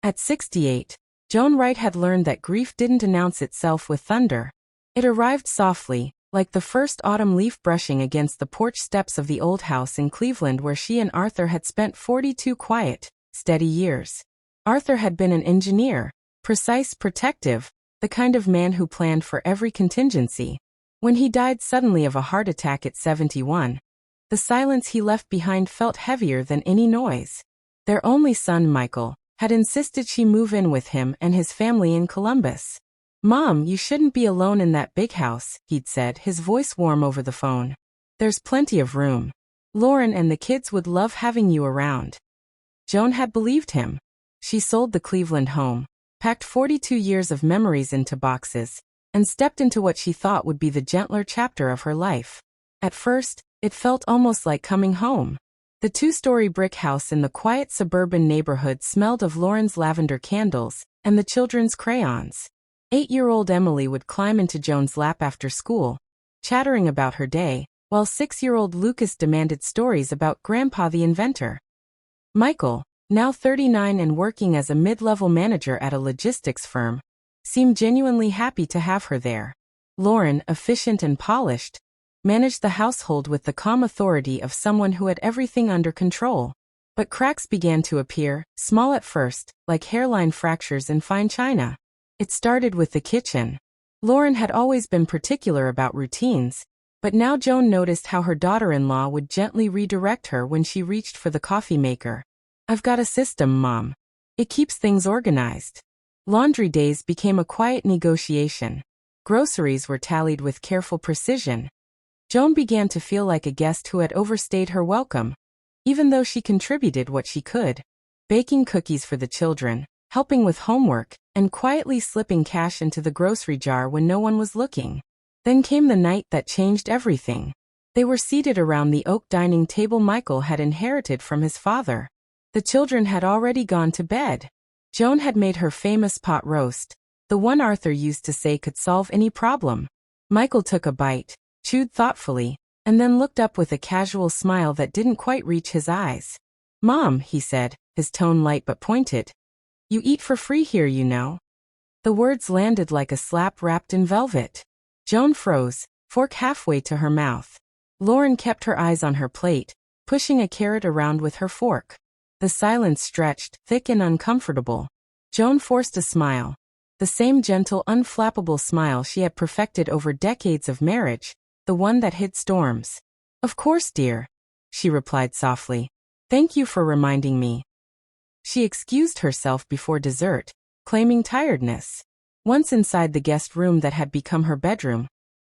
At 68, Joan Wright had learned that grief didn't announce itself with thunder. It arrived softly, like the first autumn leaf brushing against the porch steps of the old house in Cleveland where she and Arthur had spent 42 quiet, steady years. Arthur had been an engineer, precise, protective, the kind of man who planned for every contingency. When he died suddenly of a heart attack at 71, the silence he left behind felt heavier than any noise. Their only son, Michael, had insisted she move in with him and his family in Columbus. "Mom, you shouldn't be alone in that big house," he'd said, his voice warm over the phone. "There's plenty of room. Lauren and the kids would love having you around." Joan had believed him. She sold the Cleveland home, packed 42 years of memories into boxes, and stepped into what she thought would be the gentler chapter of her life. At first, it felt almost like coming home. The two-story brick house in the quiet suburban neighborhood smelled of Lauren's lavender candles and the children's crayons. 8-year-old Emily would climb into Joan's lap after school, chattering about her day, while 6-year-old Lucas demanded stories about Grandpa the inventor. Michael, now 39 and working as a mid-level manager at a logistics firm, seemed genuinely happy to have her there. Lauren, efficient and polished, managed the household with the calm authority of someone who had everything under control. But cracks began to appear, small at first, like hairline fractures in fine china. It started with the kitchen. Lauren had always been particular about routines, but now Joan noticed how her daughter-in-law would gently redirect her when she reached for the coffee maker. "I've got a system, Mom. It keeps things organized." Laundry days became a quiet negotiation. Groceries were tallied with careful precision. Joan began to feel like a guest who had overstayed her welcome, even though she contributed what she could, baking cookies for the children, helping with homework, and quietly slipping cash into the grocery jar when no one was looking. Then came the night that changed everything. They were seated around the oak dining table Michael had inherited from his father. The children had already gone to bed. Joan had made her famous pot roast, the one Arthur used to say could solve any problem. Michael took a bite, chewed thoughtfully, and then looked up with a casual smile that didn't quite reach his eyes. "Mom," he said, his tone light but pointed. "You eat for free here, you know." The words landed like a slap wrapped in velvet. Joan froze, fork halfway to her mouth. Lauren kept her eyes on her plate, pushing a carrot around with her fork. The silence stretched, thick and uncomfortable. Joan forced a smile. The same gentle, unflappable smile she had perfected over decades of marriage, the one that hid storms. "Of course, dear," she replied softly. "Thank you for reminding me." She excused herself before dessert, claiming tiredness. Once inside the guest room that had become her bedroom,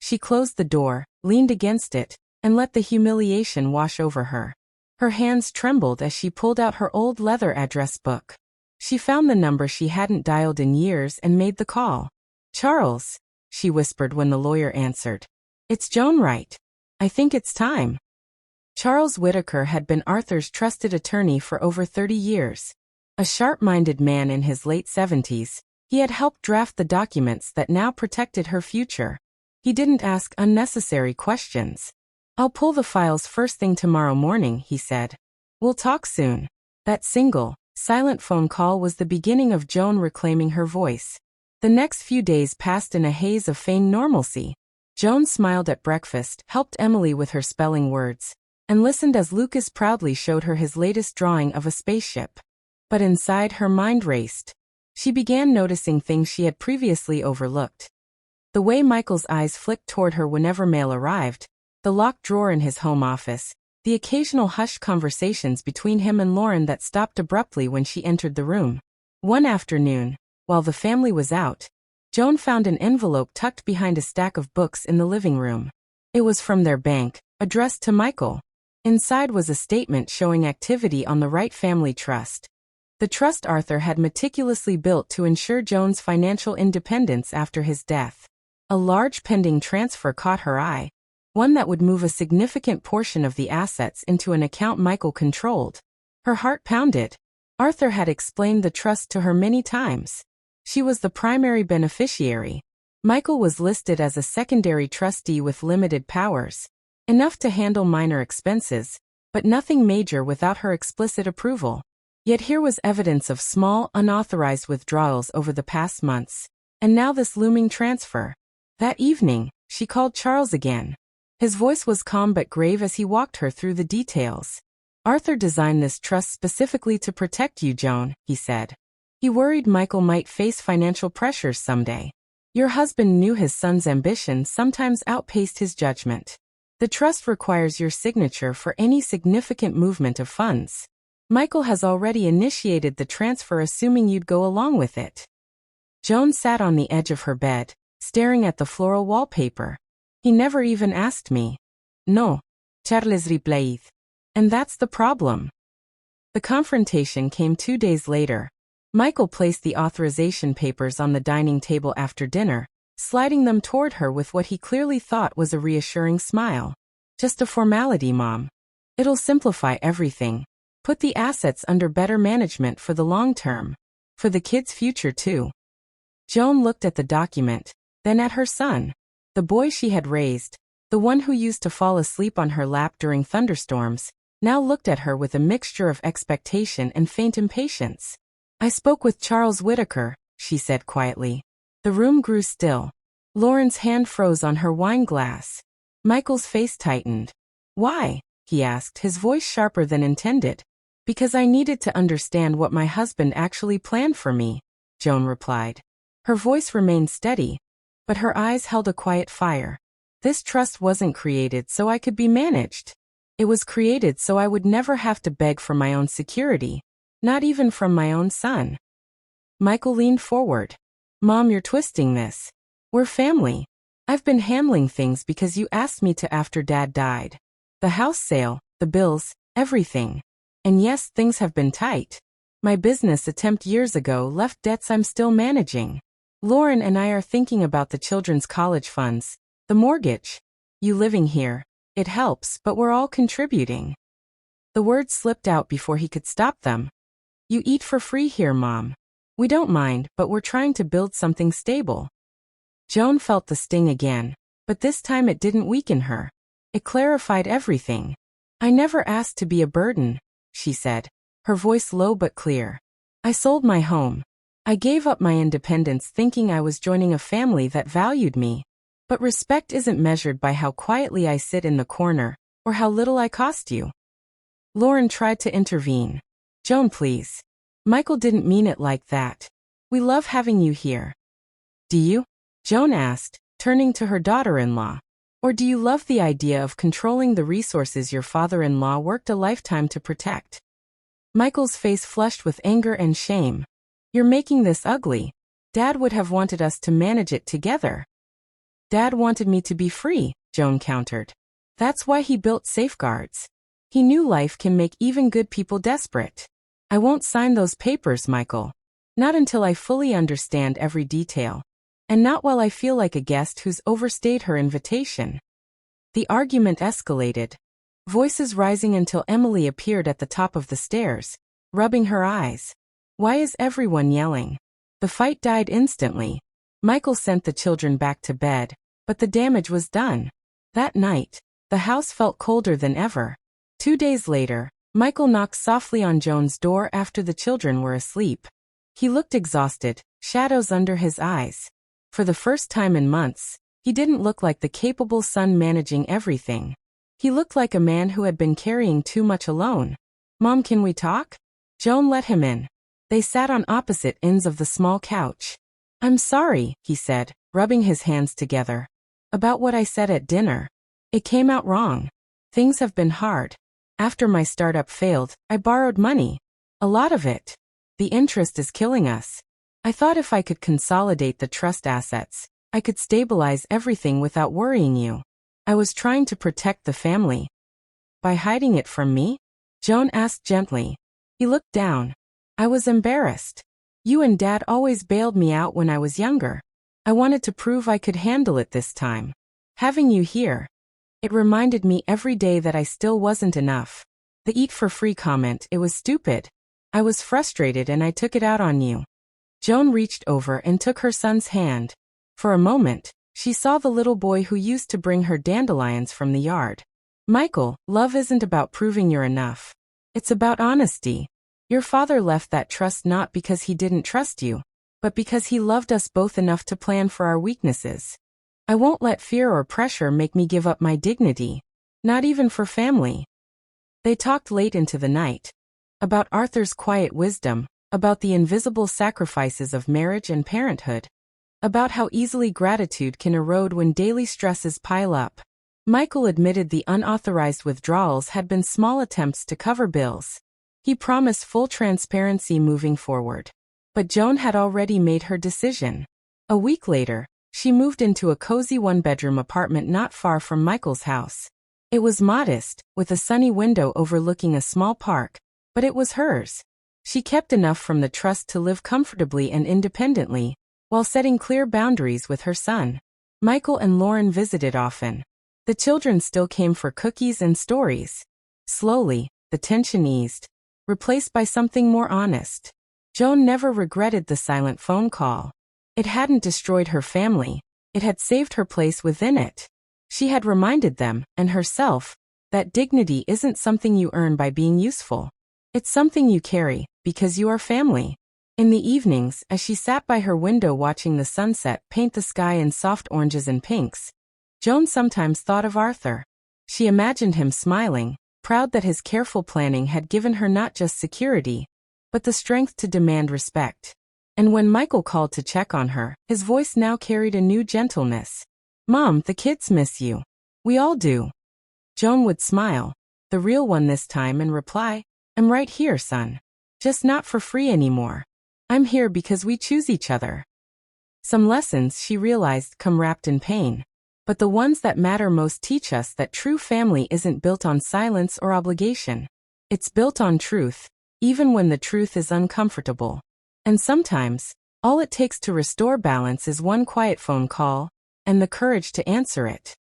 she closed the door, leaned against it, and let the humiliation wash over her. Her hands trembled as she pulled out her old leather address book. She found the number she hadn't dialed in years and made the call. "Charles," she whispered when the lawyer answered. "It's Joan Wright. I think it's time." Charles Whitaker had been Arthur's trusted attorney for over 30 years. A sharp-minded man in his late 70s, he had helped draft the documents that now protected her future. He didn't ask unnecessary questions. "I'll pull the files first thing tomorrow morning," he said. "We'll talk soon." That single, silent phone call was the beginning of Joan reclaiming her voice. The next few days passed in a haze of feigned normalcy. Joan smiled at breakfast, helped Emily with her spelling words, and listened as Lucas proudly showed her his latest drawing of a spaceship. But inside her mind raced. She began noticing things she had previously overlooked. The way Michael's eyes flicked toward her whenever mail arrived, the locked drawer in his home office, the occasional hushed conversations between him and Lauren that stopped abruptly when she entered the room. One afternoon, while the family was out, Joan found an envelope tucked behind a stack of books in the living room. It was from their bank, addressed to Michael. Inside was a statement showing activity on the Wright Family Trust. The trust Arthur had meticulously built to ensure Joan's financial independence after his death. A large pending transfer caught her eye, one that would move a significant portion of the assets into an account Michael controlled. Her heart pounded. Arthur had explained the trust to her many times. She was the primary beneficiary. Michael was listed as a secondary trustee with limited powers, enough to handle minor expenses, but nothing major without her explicit approval. Yet here was evidence of small, unauthorized withdrawals over the past months. And now this looming transfer. That evening, she called Charles again. His voice was calm but grave as he walked her through the details. Arthur designed this trust specifically to protect you, Joan, he said. He worried Michael might face financial pressures someday. Your husband knew his son's ambition sometimes outpaced his judgment. The trust requires your signature for any significant movement of funds. Michael has already initiated the transfer, assuming you'd go along with it. Joan sat on the edge of her bed, staring at the floral wallpaper. He never even asked me. No, Charles replied. And that's the problem. The confrontation came 2 days later. Michael placed the authorization papers on the dining table after dinner, sliding them toward her with what he clearly thought was a reassuring smile. Just a formality, Mom. It'll simplify everything. Put the assets under better management for the long term. For the kids' future, too. Joan looked at the document, then at her son. The boy she had raised, the one who used to fall asleep on her lap during thunderstorms, now looked at her with a mixture of expectation and faint impatience. I spoke with Charles Whitaker, she said quietly. The room grew still. Lauren's hand froze on her wine glass. Michael's face tightened. Why? He asked, his voice sharper than intended. Because I needed to understand what my husband actually planned for me, Joan replied. Her voice remained steady, but her eyes held a quiet fire. This trust wasn't created so I could be managed. It was created so I would never have to beg for my own security, not even from my own son. Michael leaned forward. Mom, you're twisting this. We're family. I've been handling things because you asked me to after Dad died. The house sale, the bills, everything. And yes, things have been tight. My business attempt years ago left debts I'm still managing. Lauren and I are thinking about the children's college funds, the mortgage. You living here. It helps, but we're all contributing. The words slipped out before he could stop them. You eat for free here, Mom. We don't mind, but we're trying to build something stable. Joan felt the sting again, but this time it didn't weaken her. It clarified everything. I never asked to be a burden, she said, her voice low but clear. I sold my home. I gave up my independence thinking I was joining a family that valued me. But respect isn't measured by how quietly I sit in the corner, or how little I cost you. Lauren tried to intervene. Joan, please. Michael didn't mean it like that. We love having you here. Do you? Joan asked, turning to her daughter-in-law. Or do you love the idea of controlling the resources your father-in-law worked a lifetime to protect? Michael's face flushed with anger and shame. You're making this ugly. Dad would have wanted us to manage it together. Dad wanted me to be free, Joan countered. That's why he built safeguards. He knew life can make even good people desperate. I won't sign those papers, Michael. Not until I fully understand every detail. And not while I feel like a guest who's overstayed her invitation. The argument escalated. Voices rising until Emily appeared at the top of the stairs, rubbing her eyes. Why is everyone yelling? The fight died instantly. Michael sent the children back to bed, but the damage was done. That night, the house felt colder than ever. 2 days later, Michael knocked softly on Joan's door after the children were asleep. He looked exhausted, shadows under his eyes. For the first time in months, he didn't look like the capable son managing everything. He looked like a man who had been carrying too much alone. Mom, can we talk? Joan let him in. They sat on opposite ends of the small couch. I'm sorry, he said, rubbing his hands together. About what I said at dinner. It came out wrong. Things have been hard. After my startup failed, I borrowed money. A lot of it. The interest is killing us. I thought if I could consolidate the trust assets, I could stabilize everything without worrying you. I was trying to protect the family. By hiding it from me? Joan asked gently. He looked down. I was embarrassed. You and Dad always bailed me out when I was younger. I wanted to prove I could handle it this time. Having you here. It reminded me every day that I still wasn't enough. The eat for free comment, it was stupid. I was frustrated and I took it out on you. Joan reached over and took her son's hand. For a moment, she saw the little boy who used to bring her dandelions from the yard. Michael, love isn't about proving you're enough. It's about honesty. Your father left that trust not because he didn't trust you, but because he loved us both enough to plan for our weaknesses. I won't let fear or pressure make me give up my dignity, not even for family." They talked late into the night. About Arthur's quiet wisdom, about the invisible sacrifices of marriage and parenthood, about how easily gratitude can erode when daily stresses pile up. Michael admitted the unauthorized withdrawals had been small attempts to cover bills. He promised full transparency moving forward. But Joan had already made her decision. A week later, she moved into a cozy one-bedroom apartment not far from Michael's house. It was modest, with a sunny window overlooking a small park, but it was hers. She kept enough from the trust to live comfortably and independently, while setting clear boundaries with her son. Michael and Lauren visited often. The children still came for cookies and stories. Slowly, the tension eased, replaced by something more honest. Joan never regretted the silent phone call. It hadn't destroyed her family, it had saved her place within it. She had reminded them, and herself, that dignity isn't something you earn by being useful. It's something you carry, because you are family. In the evenings, as she sat by her window watching the sunset paint the sky in soft oranges and pinks, Joan sometimes thought of Arthur. She imagined him smiling, proud that his careful planning had given her not just security, but the strength to demand respect. And when Michael called to check on her, his voice now carried a new gentleness. "Mom, the kids miss you. We all do." Joan would smile, the real one this time, and reply, "I'm right here, son. Just not for free anymore. I'm here because we choose each other." Some lessons, she realized, come wrapped in pain. But the ones that matter most teach us that true family isn't built on silence or obligation. It's built on truth, even when the truth is uncomfortable. And sometimes, all it takes to restore balance is one quiet phone call, and the courage to answer it.